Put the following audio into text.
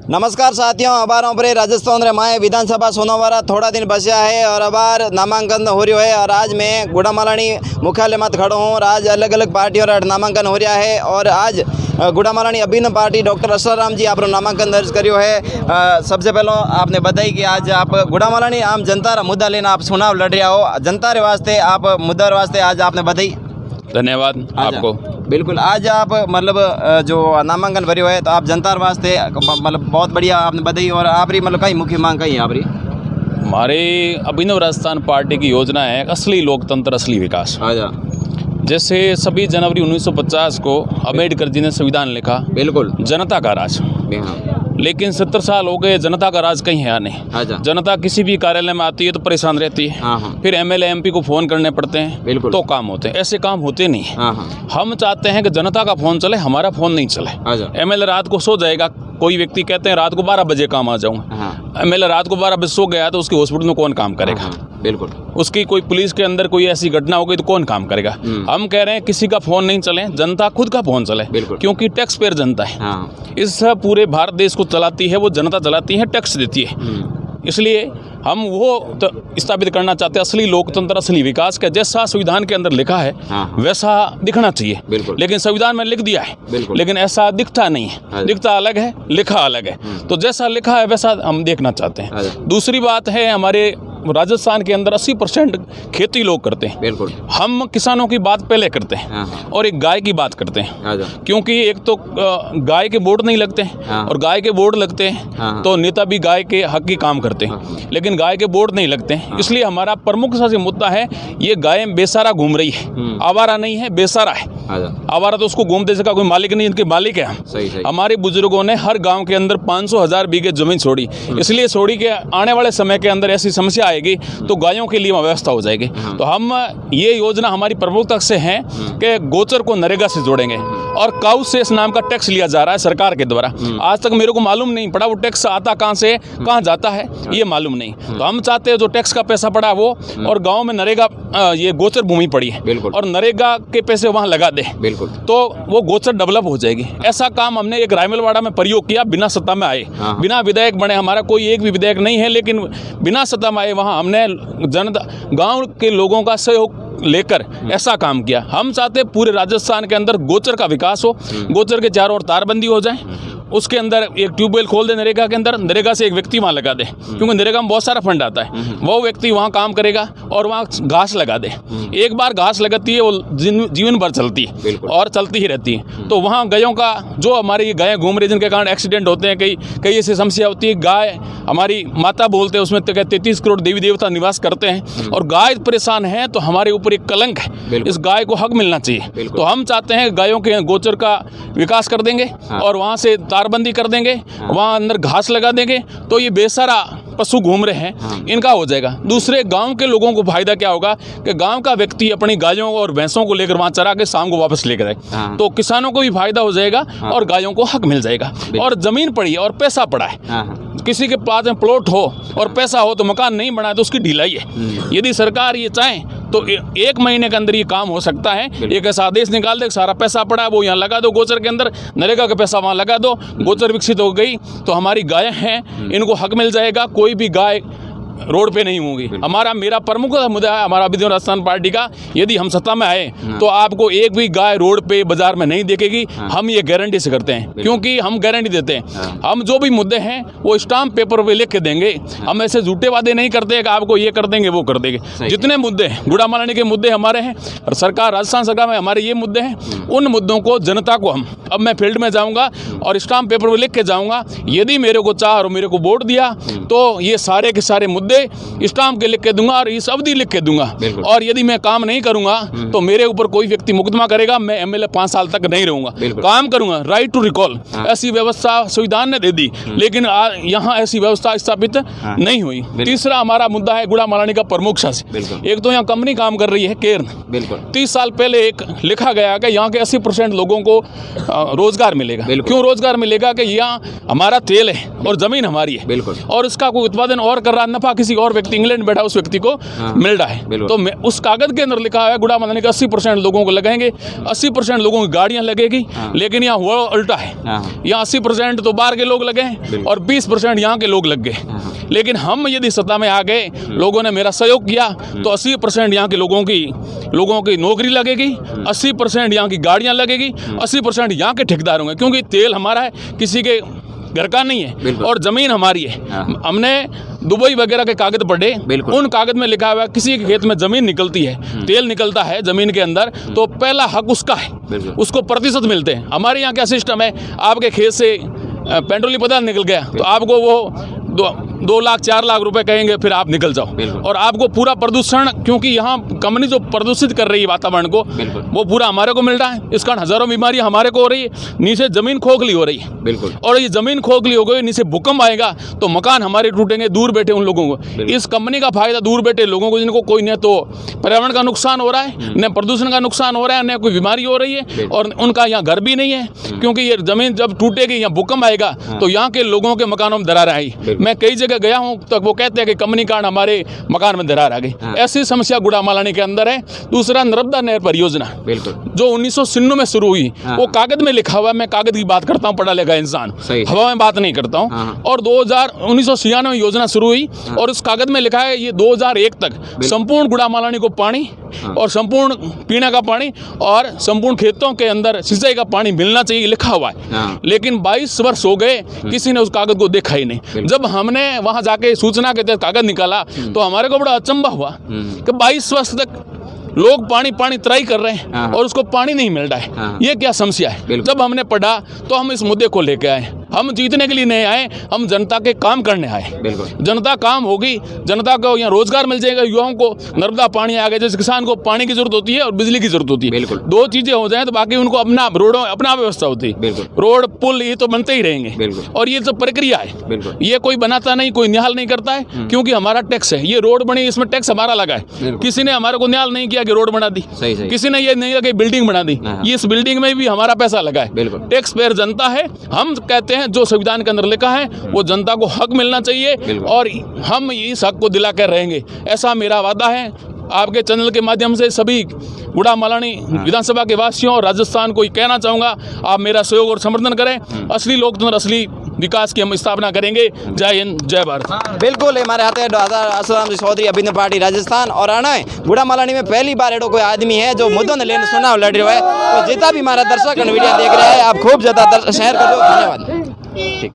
नमस्कार साथियों, अबार ओपरे राजस्थान रे माए विधानसभा सोनावारा थोड़ा दिन बचा है और अबार नामांकन हो रहा है। और आज मैं गुड़ामालानी मुख्यालय मत खड़ा हूँ और आज अलग अलग पार्टियों का नामांकन हो रहा है। और आज गुड़ामालानी अभिन्न पार्टी डॉक्टर असराराम जी आप नामांकन दर्ज करियो है। सबसे पहले आपने बताई कि आज आप गुड़ामालानी आम जनता रा मुद्दा लेना आप चुनाव लड़ रहा हो, जनता रे वास्ते आप मुद्दा वास्ते आज आपने बताई। धन्यवाद आपको। बिल्कुल, आज आप मतलब जो नामांकन भरे हुए है तो आप जनता वास्ते मतलब बहुत बढ़िया आपने बताई। और आपरी मतलब कई मुख्य मांग कही आपरी? हमारे अभिनव राजस्थान पार्टी की योजना है असली लोकतंत्र असली विकास। जैसे सभी जनवरी 1950 को अम्बेडकर जी ने संविधान लिखा, बिल्कुल जनता का राज, लेकिन 70 साल हो गए, जनता का राज कहीं है नहीं। जनता किसी भी कार्यालय में आती है तो परेशान रहती है, फिर एमएलए एमपी को फोन करने पड़ते हैं तो काम होते हैं, ऐसे काम होते नहीं। हम चाहते हैं कि जनता का फोन चले, हमारा फोन नहीं चले। एमएलए रात को सो जाएगा, कोई व्यक्ति कहते हैं रात को 12 बजे काम आ जाऊंगा, एमएलए रात को 12 बजे सो गया तो उसके हॉस्पिटल में कौन काम करेगा? बिल्कुल, उसकी कोई पुलिस के अंदर कोई ऐसी घटना हो गई तो कौन काम करेगा? हम कह रहे हैं किसी का फोन नहीं चले, जनता खुद का फोन चले, क्योंकि टैक्स पेयर जनता है। इस पूरे भारत देश को चलाती है वो जनता, चलाती है, टैक्स देती है। इसलिए हम वो स्थापित करना चाहते हैं असली लोकतंत्र असली विकास का। जैसा संविधान के अंदर लिखा है वैसा दिखना चाहिए, लेकिन संविधान में लिख दिया है, लेकिन ऐसा दिखता नहीं है, दिखता अलग है, लिखा अलग है। तो जैसा लिखा है वैसा हम देखना चाहते हैं। दूसरी बात है, हमारे राजस्थान के अंदर 80% खेती लोग करते हैं। बिल्कुल, हम किसानों की बात पहले करते हैं और एक गाय की बात करते हैं, क्योंकि एक तो गाय के बोर्ड नहीं लगते हैं और गाय के बोर्ड लगते हैं तो नेता भी गाय के हक की काम करते हैं, लेकिन गाय के बोर्ड नहीं लगते हैं। इसलिए हमारा प्रमुख सा मुद्दा है, ये गाय बेसारा घूम रही है, आवारा नहीं है, बेसारा है। आवारा तो उसको घूमते सका कोई मालिक नहीं, इनके मालिक है हम। हमारे बुजुर्गों ने हर गाँव के अंदर 500,000 बीघे जमीन छोड़ी, इसलिए छोड़ी के आने वाले समय के अंदर ऐसी समस्या आएगी तो गायों के लिए व्यवस्था हो जाएगी। तो हम ये योजना हमारी प्रमुखता से है कि गोचर को नरेगा से जोड़ेंगे और काउ सेस नाम का टैक्स लिया जा रहा है सरकार के द्वारा। आज तक मेरे को मालूम नहीं पड़ा वो टैक्स आता कहाँ से कहाँ जाता है, ये मालूम नहीं। तो हम चाहते हैं जो टैक्स का पैसा पड़ा वो और गाँव में नरेगा ये गोचर भूमि पड़ी है और नरेगा के पैसे वहाँ लगा दे, तो वो गोचर डेवलप हो जाएगी। ऐसा काम हमने एक रायमलवाड़ा में प्रयोग किया, बिना सत्ता में आए, बिना विधायक बने, हमारा कोई एक भी विधायक नहीं है, लेकिन बिना सत्ता में आए वहाँ हमने जनता गांव के लोगों का सहयोग लेकर ऐसा काम किया। हम चाहते पूरे राजस्थान के अंदर गोचर का विकास हो, गोचर के चारों ओर तारबंदी हो जाए, उसके अंदर एक ट्यूबवेल खोल दे नरेगा के अंदर, नरेगा से एक व्यक्ति वहाँ लगा दे, क्योंकि नरेगा में बहुत सारा फंड आता है, वो व्यक्ति वहाँ काम करेगा और वहाँ घास लगा दे। एक बार घास लगाती है वो जीवन भर चलती है और चलती ही रहती है। तो वहाँ गायों का जो हमारी ये गायें घूम रही जिनके कारण एक्सीडेंट होते हैं, कई ऐसी समस्या होती है। गाय हमारी माता बोलते हैं, उसमें 33 करोड़ देवी देवता निवास करते हैं और गाय परेशान है तो हमारे ऊपर एक कलंक है, इस गाय को हक मिलना चाहिए। तो हम चाहते हैं गायों के गोचर का विकास कर देंगे और वहाँ से तारबंदी कर देंगे, वहाँ अंदर घास लगा देंगे, तो ये बेसारा पशु घूम रहे हैं इनका हो जाएगा। दूसरे गांव के लोगों को फायदा क्या होगा कि गांव का व्यक्ति अपनी गायों और भैंसों को लेकर वहाँ चरा के शाम को वापस लेकर जाए, तो किसानों को भी फायदा हो जाएगा और गायों को हक मिल जाएगा। और जमीन पड़ी है और पैसा पड़ा है, किसी के पास में प्लॉट हो और पैसा हो तो मकान नहीं बना तो उसकी ढिलाई है। यदि सरकार ये चाहे तो 1 महीने के अंदर ये काम हो सकता है। एक ऐसा आदेश निकाल दे, सारा पैसा पड़ा है वो यहाँ लगा दो, गोचर के अंदर नरेगा का पैसा वहाँ लगा दो, गोचर विकसित हो गई तो हमारी गायें हैं इनको हक मिल जाएगा, कोई भी गाय रोड पे नहीं होंगी। मेरा प्रमुख मुद्दा है हमारा अभिनव राजस्थान पार्टी का, यदि हम सत्ता में आए तो आपको एक भी गाय रोड पे बाजार में नहीं दिखेगी। हम ये गारंटी से करते हैं, क्योंकि हम गारंटी देते हैं। हम जो भी मुद्दे हैं वो स्टाम्प पेपर पे लिख के देंगे, हम ऐसे झूठे वादे नहीं करते कि आपको ये कर देंगे वो कर देंगे। जितने मुद्दे हैं गुड़ामालानी के मुद्दे हमारे हैं और सरकार राजस्थान सरकार में हमारे ये मुद्दे हैं, उन मुद्दों को जनता को हम अब मैं फील्ड में जाऊँगा और स्टाम्प पेपर पर लिख के जाऊँगा। यदि मेरे को चाह और मेरे को वोट दिया तो ये सारे के सारे मुद्दे स्टाम्प के लिख के दूंगा और इस अवधि लिख के दूंगा। और यदि मैं काम नहीं करूंगा तो मेरे ऊपर कोई व्यक्ति मुकदमा करेगा, मैं एमएलए 5 साल तक नहीं रहूंगा। काम करूंगा, राइट टू रिकॉल ऐसी व्यवस्था संविधान ने दे दी, लेकिन यहाँ ऐसी व्यवस्था स्थापित नहीं हुई। तीसरा हमारा मुद्दा है गुड़ामालानी का प्रमुख शासन। एक तो यहाँ कंपनी काम कर रही है केर्न, 30 साल पहले एक लिखा गया कि यहाँ के 80% लोगों को रोजगार मिलेगा। क्यों रोजगार मिलेगा कि यहाँ हमारा तेल है और जमीन हमारी है और इसका कोई उत्पादन और कर रहा, नफा किसी और व्यक्ति इंग्लैंड बैठा उस व्यक्ति को मिल रहा है। तो मैं उस कागज के अंदर लिखा हुआ है गुड़ामलानी का 80% लोगों को लगाएंगे, 80% लोगों की गाड़ियां लगेगी, लेकिन यहाँ हुआ उल्टा है। यहाँ 80% तो बाहर के लोग लगे और 20% यहाँ के लोग लग गए। लेकिन हम यदि सत्ता में आ गए, लोगों ने मेरा सहयोग किया, तो 80% यहाँ के लोगों की नौकरी लगेगी, 80% यहाँ की गाड़ियाँ लगेगी, 80% यहाँ के ठेकेदार होंगे, क्योंकि तेल हमारा है, किसी के घर का नहीं है और ज़मीन हमारी है। हमने दुबई वगैरह के कागज पढ़े, उन कागज में लिखा हुआ है किसी के खेत में ज़मीन निकलती है, तेल निकलता है ज़मीन के अंदर, तो पहला हक उसका है, उसको प्रतिशत मिलते हैं। हमारे यहाँ क्या सिस्टम है, आपके खेत से पेट्रोलियम पदार्थ निकल गया तो आपको वो 2 लाख 4 लाख रुपए कहेंगे, फिर आप निकल जाओ। और आपको पूरा प्रदूषण, क्योंकि यहाँ कंपनी जो प्रदूषित कर रही है वातावरण को, वो पूरा हमारे को मिल रहा है। इस कारण हजारों बीमारियां हमारे को हो रही है, नीचे जमीन खोखली हो रही है। और ये जमीन खोखली हो गई, नीचे भूकंप आएगा तो मकान हमारे टूटेंगे, दूर बैठे उन लोगों को। इस कंपनी का फायदा दूर बैठे लोगों को, जिनको कोई न तो पर्यावरण का नुकसान हो रहा है, न प्रदूषण का नुकसान हो रहा है, न कोई बीमारी हो रही है, और उनका यहाँ घर भी नहीं है, क्योंकि ये जमीन जब टूटेगी, यहाँ भूकंप आएगा तो यहाँ के लोगों के मकानों में दरार आई। मैं कई जगह गया हूँ तो वो कहते हैं कि कंपनी कारण हमारे मकान में दरार आ गई। ऐसी समस्या गुड़ामलानी के अंदर है। दूसरा, नर्मदा नहर परियोजना जो 1996 में शुरू हुई, वो कागज में लिखा हुआ है। मैं कागज की बात करता हूँ, पढ़ा लिखा इंसान, हवा में बात नहीं करता हूँ। और 1996 में योजना शुरू हुई और उस कागज में लिखा है ये 2001 तक संपूर्ण गुड़ामलानी को पानी और संपूर्ण पीने का पानी और संपूर्ण खेतों के अंदर सिंचाई का पानी मिलना चाहिए, लिखा हुआ है। लेकिन 22 वर्ष हो गए, किसी ने उस कागज को देखा ही नहीं। जब हमने वहां जाके सूचना के तहत कागज निकाला तो हमारे को बड़ा अचंभा हुआ कि 22 वर्ष तक लोग पानी त्राई कर रहे हैं और उसको पानी नहीं मिल रहा है। ये क्या समस्या है? जब हमने पढ़ा तो हम इस मुद्दे को लेके आए। हम जीतने के लिए नहीं आए, हम जनता के काम करने आए। जनता काम होगी, जनता को यहाँ रोजगार मिल जाएगा, युवाओं को नर्मदा पानी आ गया। जैसे किसान को पानी की जरूरत होती है और बिजली की जरूरत होती है, 2 चीजें हो जाए तो बाकी उनको अपना रोडों अपना व्यवस्था होती है। रोड पुल ये तो बनते ही रहेंगे और ये सब प्रक्रिया है, ये कोई बनाता नहीं, कोई निहाल नहीं करता है, क्योंकि हमारा टैक्स है। ये रोड बनी, इसमें टैक्स हमारा लगा है। किसी ने हमारे को निहाल नहीं किया कि रोड बना दी, किसी ने ये नहीं किया कि बिल्डिंग बना दी। इस बिल्डिंग में भी हमारा पैसा लगा है। टैक्स पेयर जनता है। हम कहते हैं जो संविधान के अंदर लिखा है वो जनता को हक मिलना चाहिए और हम इस हक को दिला कर रहेंगे, ऐसा मेरा वादा है। आपके चैनल के माध्यम से सभी गुड़ामलानी विधानसभा के वासियों और राजस्थान को कहना चाहूँगा, आप मेरा सहयोग और समर्थन करें। असली लोकतंत्र, असली विकास की हम स्थापना करेंगे। जय हिंद, जय भारत। बिल्कुल, हमारे हाथ है असलम चौधरी अभिनव पार्टी राजस्थान। और आना है गुड़ामलानी में पहली बार एडो कोई आदमी है जो मुद्दों ने लेने चुनाव लड़ रहा है। तो जितना भी हमारा दर्शक वीडियो देख रहे हैं, आप खूब ज़्यादा शेयर कर दो। धन्यवाद।